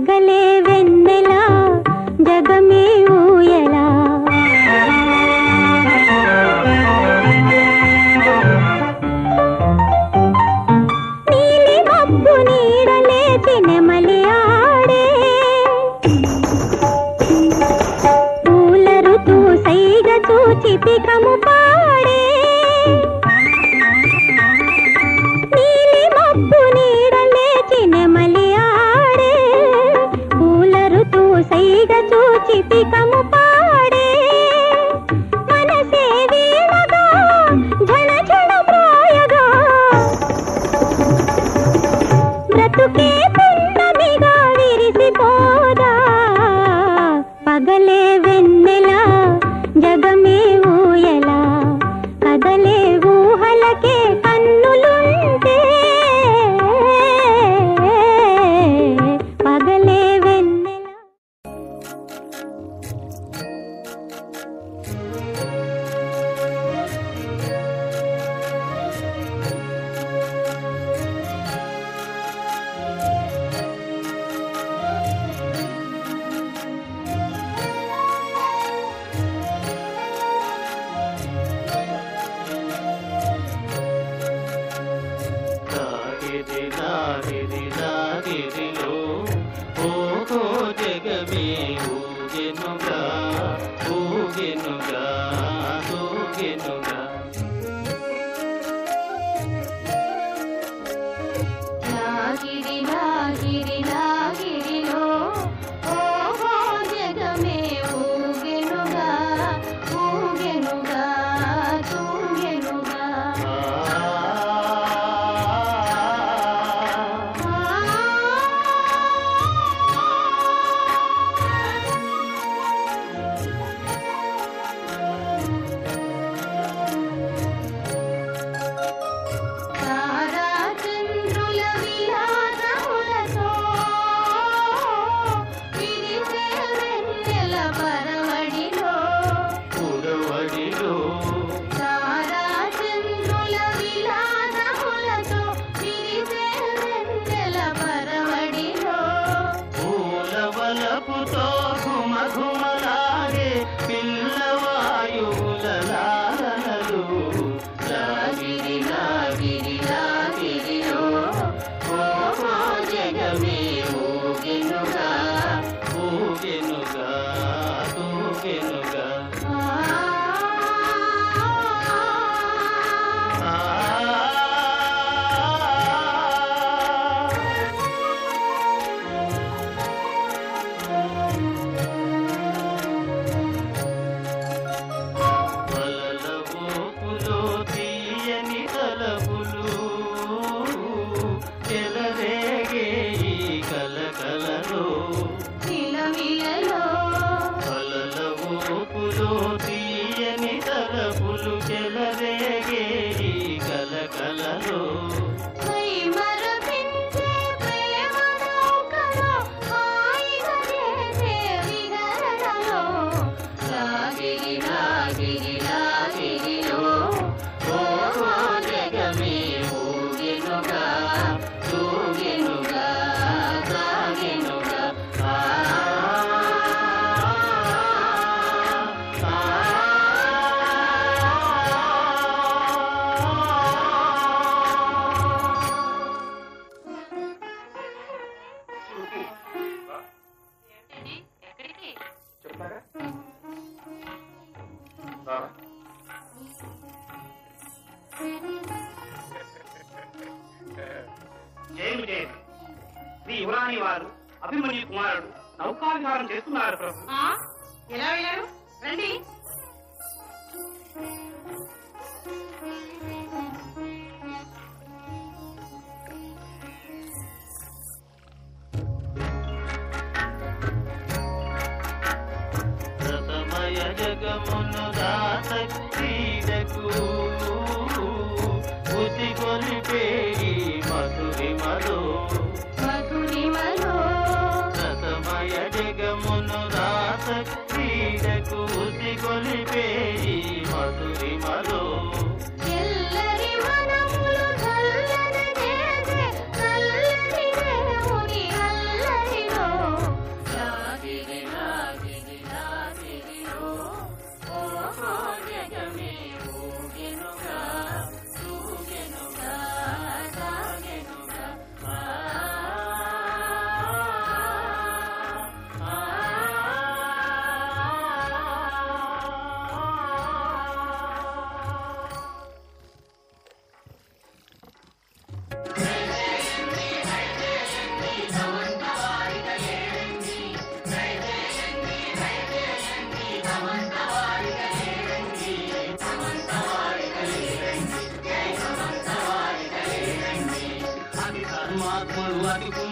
పగలే వెన్నెల జగమే ఊయల నీలి మబ్బు నీడలే తినెమలి ఆడే పూల ఋతు సైగ చూచి పికము పాడే నీలి మబ్బు నీడలే చినెమలి ఆడే పూల ఋతు సైగ చూచి పికము పాడే మనసే వీణగా ఝణ ఝణ ప్రాయగా బ్రతుకే పున్నమిగా విరిసిపోదా పగలే వెన్నెల జగమే ఊయల కదలే ఊహలకే కన్నులుంటే పగలే వెన్నెల నాగిరిలో ఓహో జగమే ఊగెనుగా ఊగెనుగా ఊగెనుగా నాగిరి నాగిరి నాగిరిలో ఓహో జగమే ఊగెనుగా ఊగెనుగా తూగెనుగా తారా చంద్రుల విలాసములతో విరిసే వెన్నెల పరవడిలో పురవడిలో తారా చంద్రుల విలాసములతో విరిసే వెన్నెల పరవడిలో పూలవలపుతో ఘుమఘుమలాడే పిల్లవాయువుల లాలనలు నాగిరి నాగిరి నాగిరిలో ఓహో జగమే ఊగెనుగా ఊగెనుగా ఊగెనుగా వలలవోపులో తీయని తలపులు చెలరేగే ఈ కలకలలో నిలవిలలో వలలవోపులో తీయని తలపులు చెలరేగే ఈ కలకలలో మై మరపించే ప్రేమ నౌకలో హాయిగా చేసే విహరణలో నాగిరి నాగిరి నాగిరిలో ఓహో జగమే ఊగెనుగా తూగెనుగా సాగెనుగా ఏమిటి శ్రీ యువరాణి వారు అభిమన్యు కుమారుడు నౌకావిహారం చేస్తున్నారు ప్రభు. ఎలా వెళ్ళారు రండి. రసమయ జగమును దాత క్రీడకు బుద్ధి కొలిపే మధురిమలో మధురిమలో రసమయ జగమును దాత క్రీడకు బుద్ధి కొలిపే మధురిమలో ఎల్లరి మనములు చల్లని చేసే చల్లని దేవుని అల్లరిలో బతుకు